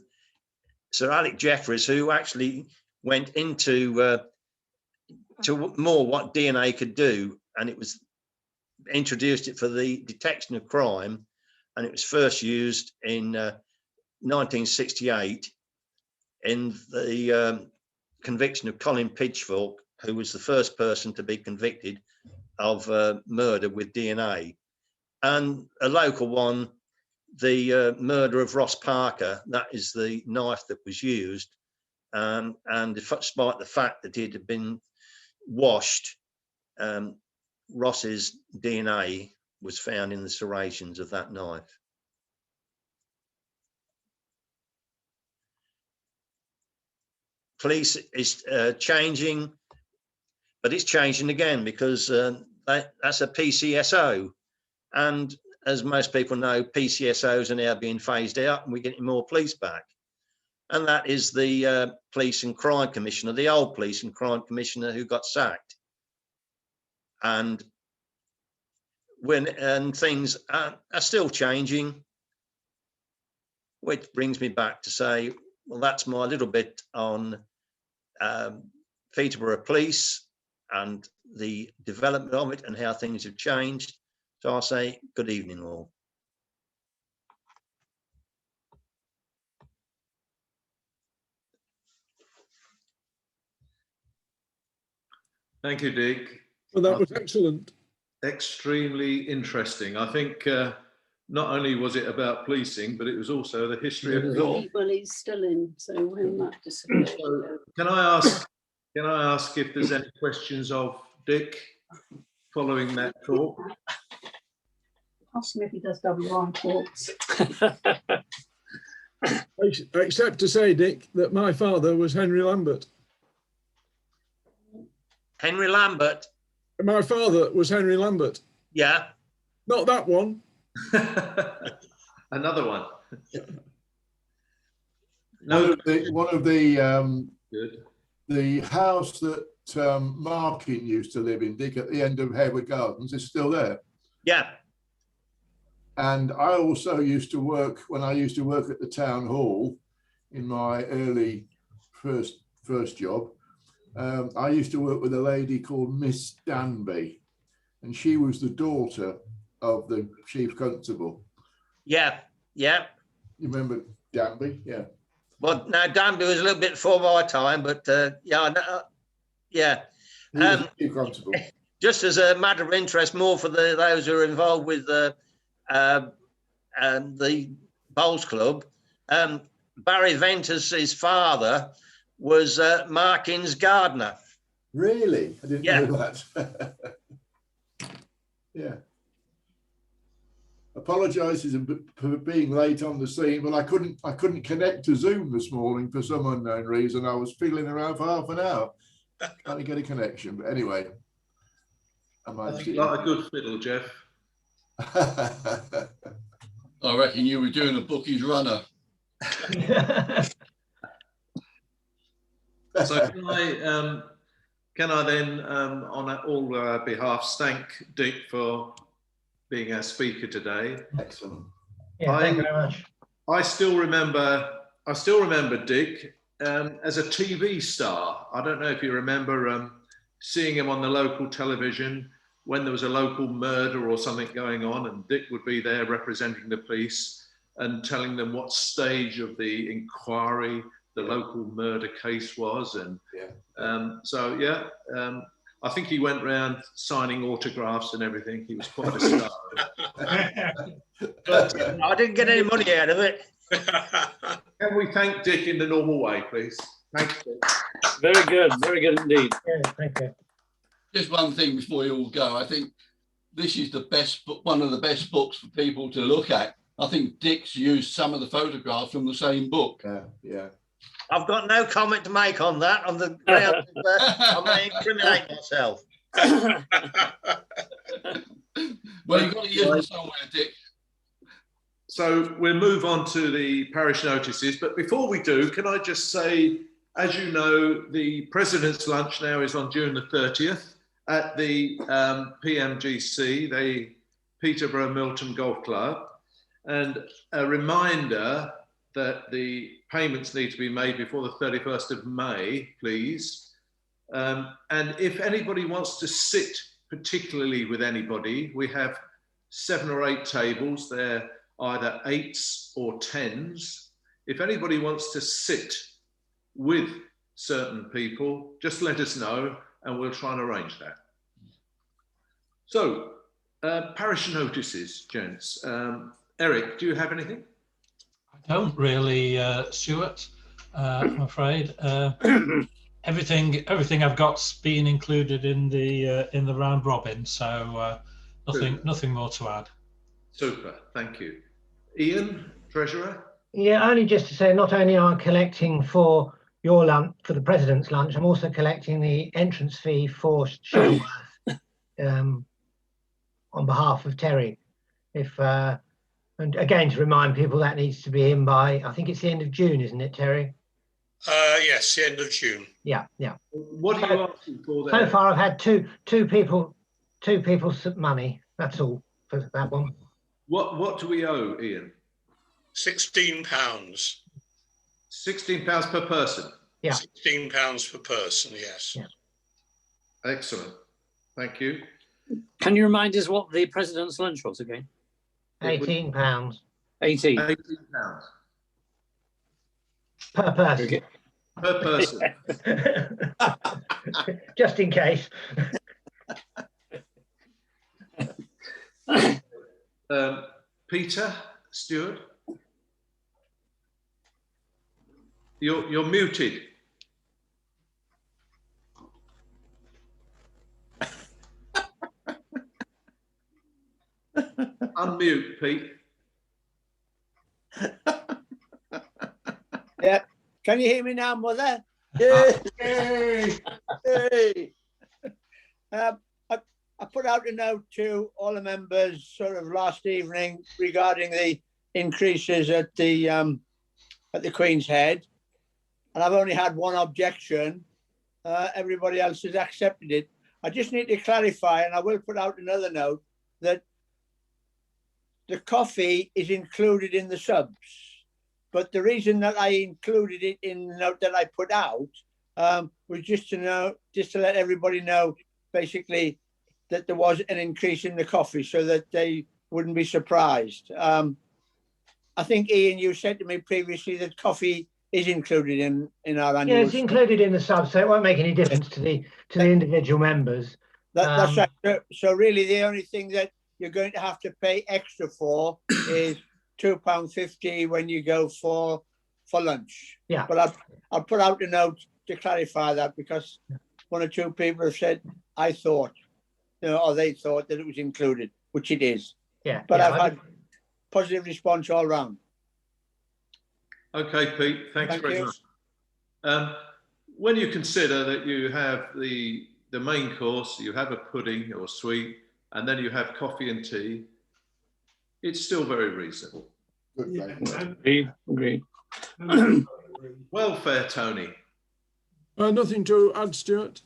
Alec Jeffreys, who actually went into to more what DNA could do, and it was introduced it for the detection of crime, and it was first used in 1968 in the conviction of Colin Pitchfork, who was the first person to be convicted of murder with DNA. And a local one, the murder of Ross Parker, that is the knife that was used. And despite the fact that it had been washed, Ross's DNA was found in the serrations of that knife. Police is changing, but it's changing again because that's a PCSO. And as most people know, PCSOs are now being phased out and we're getting more police back. And that is the Police and Crime Commissioner, the old Police and Crime Commissioner who got sacked. And things are still changing, which brings me back to say, well, that's my little bit on Peterborough Police and the development of it and how things have changed. So I'll say good evening all. Thank you, Dick. Well, that was excellent. Extremely interesting. I think not only was it about policing, but it was also the history of it all. Well, he's still in, so when that disappears. So can I ask if there's any questions of Dick following that talk? Ask him if he does double line talks. Except to say, Dick, that my father was Henry Lambert. Henry Lambert. My father was Henry Lambert. Yeah. Not that one. Another one. One of the Good. the house that Markin used to live in, Dick, at the end of Harewood Gardens, is still there. Yeah. And I also used to work, when I used to work at the town hall in my early first job, I used to work with a lady called Miss Danby, and she was the daughter of the chief constable. Yeah. Yeah. You remember Danby? Yeah. Well, no, Danby was a little bit before my time, but yeah. Yeah. He was the chief constable. Just as a matter of interest, more for those who are involved with the Bowls Club, Barry Ventus, his father, was Markin's gardener. Really? I didn't know that. Yeah. Apologises for being late on the scene, but I couldn't connect to Zoom this morning for some unknown reason. I was fiddling around for half an hour trying to get a connection. But anyway, Like a good fiddle, Jeff. I reckon you were doing a bookies runner. So can I then, on all behalfs, thank Dick for being our speaker today. Excellent. Yeah, thank you very much. I still remember Dick as a TV star. I don't know if you remember seeing him on the local television when there was a local murder or something going on, and Dick would be there representing the police and telling them what stage of the inquiry the local murder case was. And I think he went around signing autographs and everything. He was quite a star. But I didn't get any money out of it. Can we thank Dick in the normal way, please? Thanks, Dick. Very good indeed. Yeah, thank you. Just one thing before you all go. I think this is the best book, one of the best books for people to look at. I think Dick's used some of the photographs from the same book. Yeah. I've got no comment to make on that, on the ground I may incriminate myself. Well, you've got to use them somewhere, Dick. So we'll move on to the parish notices. But before we do, can I just say, as you know, the President's Lunch now is on June the 30th at the PMGC, the Peterborough Milton Golf Club. And a reminder that the payments need to be made before the 31st of May, please. And if anybody wants to sit particularly with anybody. We have 7 or 8 tables. They're either 8s or 10s. If anybody wants to sit with certain people, just let us know and we'll try and arrange that. So, parish notices, gents. Eric, do you have anything? I don't really, Stuart, I'm afraid. Everything I've got's been included in the round robin, so nothing more to add. Super, thank you. Ian, Treasurer? Yeah, only just to say, not only am I collecting for your lunch, for the President's lunch, I'm also collecting the entrance fee for Shuttleworth on behalf of Terry. And again, to remind people, that needs to be in by, I think it's the end of June, isn't it, Terry? Yes, the end of June. Yeah. What are you asking for So there? far, I've had two people's money. That's all for that one. What do we owe, Ian? £16. £16 per person. Yeah. £16 per person, yes. Yeah. Excellent. Thank you. Can you remind us what the President's lunch was again? £18 18. £18 per person. Okay. per person. Just in case. Peter, Stuart? You're muted. Unmute, Pete. Yeah. Can you hear me now, Mother? Yay! Hey. I put out a note to all the members sort of last evening regarding the increases at the Queen's Head, and I've only had one objection. Everybody else has accepted it. I just need to clarify, and I will put out another note, that the coffee is included in the subs. But the reason that I included it in the note that I put out was just to let everybody know, basically, that there was an increase in the coffee so that they wouldn't be surprised. I think, Ian, you said to me previously that coffee is included in our annual. Yeah, it's included in the sub, so it won't make any difference to the individual members. That's right. So really, the only thing that you're going to have to pay extra for is £2.50 when you go for lunch. Yeah. But I'll put out a note to clarify that, because one or two people have said, I thought, or they thought that it was included, which it is. Yeah. But yeah, I've had positive response all round. Okay, Pete, thanks very much. When you consider that you have the main course, you have a pudding or sweet, and then you have coffee and tea, it's still very reasonable. Agreed. Welfare, Tony. Nothing to add, Stuart.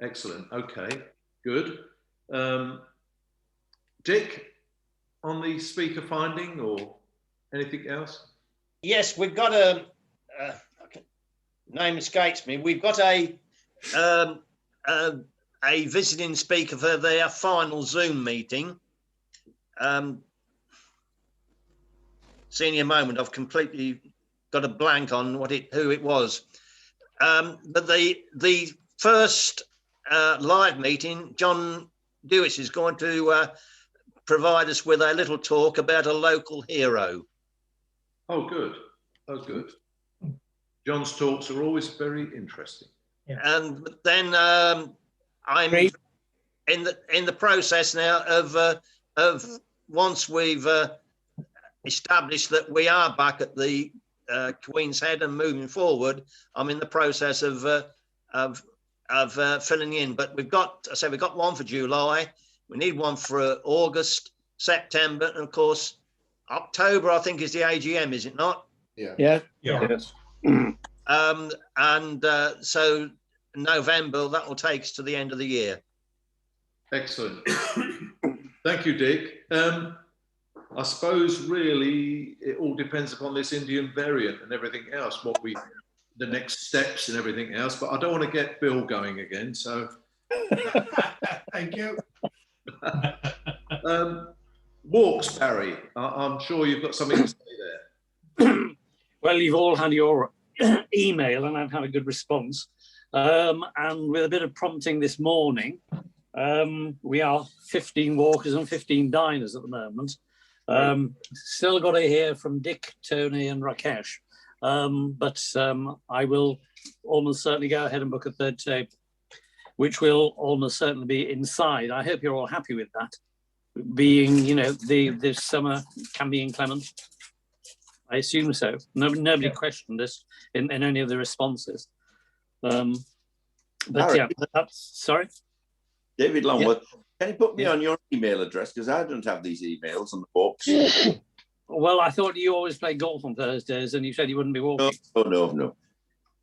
Excellent. Okay, good. Dick, on the speaker finding or anything else? Yes, we've got name escapes me. We've got a visiting speaker for their final Zoom meeting. Senior moment, I've completely got a blank on who it was. But the first live meeting, John Dewis is going to provide us with a little talk about a local hero. Oh, good. Oh, good. John's talks are always very interesting. Yeah. And then I'm in the process now of once we've established that we are back at the Queen's Head and moving forward, I'm in the process of filling in. But we've got one for July. We need one for August, September, and of course October. I think is the AGM, is it not? Yeah. Yeah. Yes. So November, that will take us to the end of the year. Excellent. Thank you, Dick. I suppose really it all depends upon this Indian variant and everything else, the next steps and everything else, but I don't want to get Bill going again. So Thank you. Walks, Barry. I'm sure you've got something to say there. Well, you've all had your email and I've had a good response. And with a bit of prompting this morning, we are 15 walkers and 15 diners at the moment. Still got to hear from Dick, Tony and Rakesh. But I will almost certainly go ahead and book a third tape, which will almost certainly be inside. I hope you're all happy with that. Being, you know, this summer can be inclement. I assume so. Nobody questioned this in any of the responses. But Harry, yeah, that's, sorry? David Longworth, can you put me on your email address? Because I don't have these emails on the books. Well, I thought you always play golf on Thursdays and you said you wouldn't be walking. No.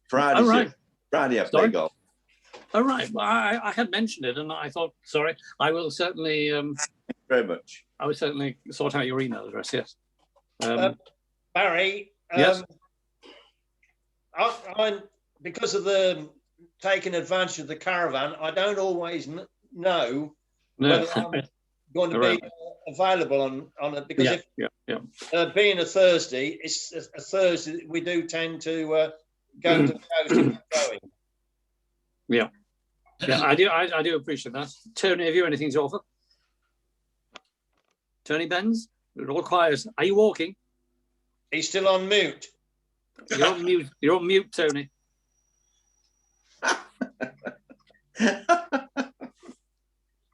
Friday, right. Friday I play golf. Oh, right. Well, I had mentioned it and I thought, sorry, I will certainly... Thank you very much. I will certainly sort out your email address, yes. Barry, yes. I'm because of the taking advantage of the caravan, I don't always know whether I'm going to be available on it, because being a Thursday, it's a Thursday we do tend to go to the coast and going. Yeah, I do appreciate that. Tony, have you anything to offer? Tony Benz, we're all quiet. Are you walking? He's still on mute. You're on mute. You're on mute, Tony.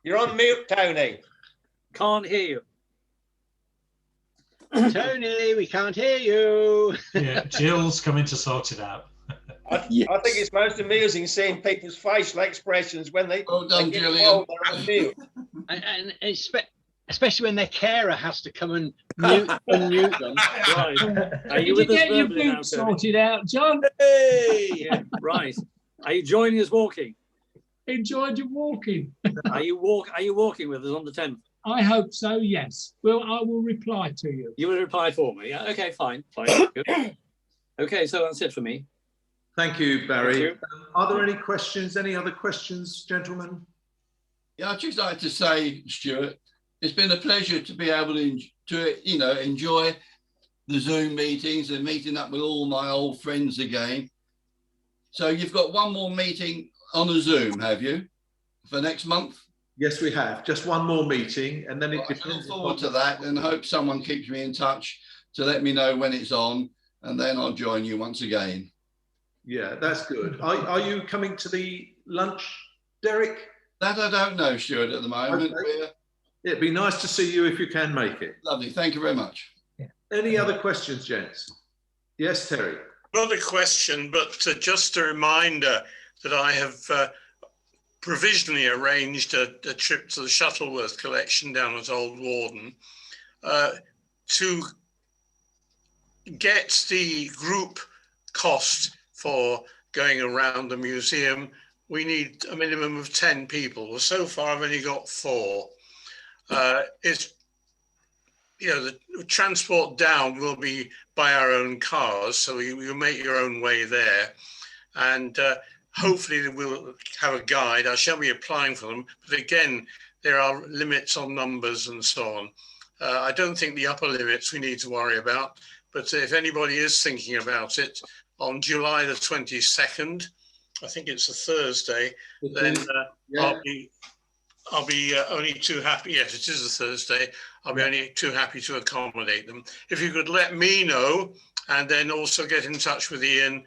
You're on mute, Tony. Can't hear you. Tony, we can't hear you. Yeah, Jill's coming to sort it out. I think it's most amusing seeing people's facial expressions when they, they get told they're on mute. And especially when their carer has to come and unmute them. Right. Are you Did with us get your verbally now, boots Tony? sorted out, John? Hey! Yeah, right. Are you joining us walking? Enjoyed your walking. Are you walking with us on the 10th? I hope so, yes. Well, I will reply to you. You will reply for me. Yeah. Okay, fine. Good. Okay, so that's it for me. Thank you, Barry. Are there any questions? Any other questions, gentlemen? Yeah, I'd just like to say, Stuart, it's been a pleasure to be able to enjoy the Zoom meetings and meeting up with all my old friends again. So you've got one more meeting on a Zoom, have you, for next month? Yes, we have. Just one more meeting, and then it depends. I look forward to that, and hope someone keeps me in touch to let me know when it's on, and then I'll join you once again. Yeah, that's good. Are you coming to the lunch, Derek? That I don't know, Stuart, at the moment. Okay. It'd be nice to see you if you can make it. Lovely. Thank you very much. Yeah. Any other questions, gents? Yes, Terry. Not a question, but just a reminder that I have provisionally arranged a trip to the Shuttleworth collection down at Old Warden to get the group cost for going around the museum. We need a minimum of 10 people. Well, so far I've only got 4. It's, you know, the transport down will be by our own cars, so you'll make your own way there. And hopefully we'll have a guide. I shall be applying for them, but again, there are limits on numbers and so on. I don't think the upper limits we need to worry about, but if anybody is thinking about it, on July the 22nd, I think it's a Thursday, then I'll be only too happy. Yes, it is a Thursday. I'll be only too happy to accommodate them. If you could let me know, and then also get in touch with Ian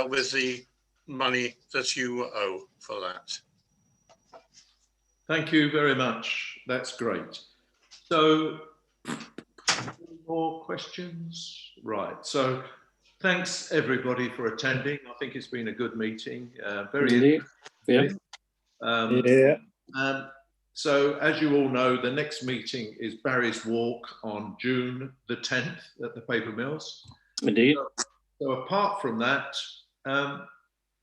with the money that you owe for that. Thank you very much. That's great. So, any more questions? Right. So, thanks everybody for attending. I think it's been a good meeting. Very interesting. So, as you all know, the next meeting is Barry's Walk on June the 10th at the Paper Mills. Indeed. So apart from that,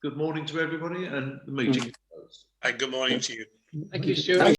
good morning to everybody, and the meeting is closed. And good morning to you. Thank you, Stuart.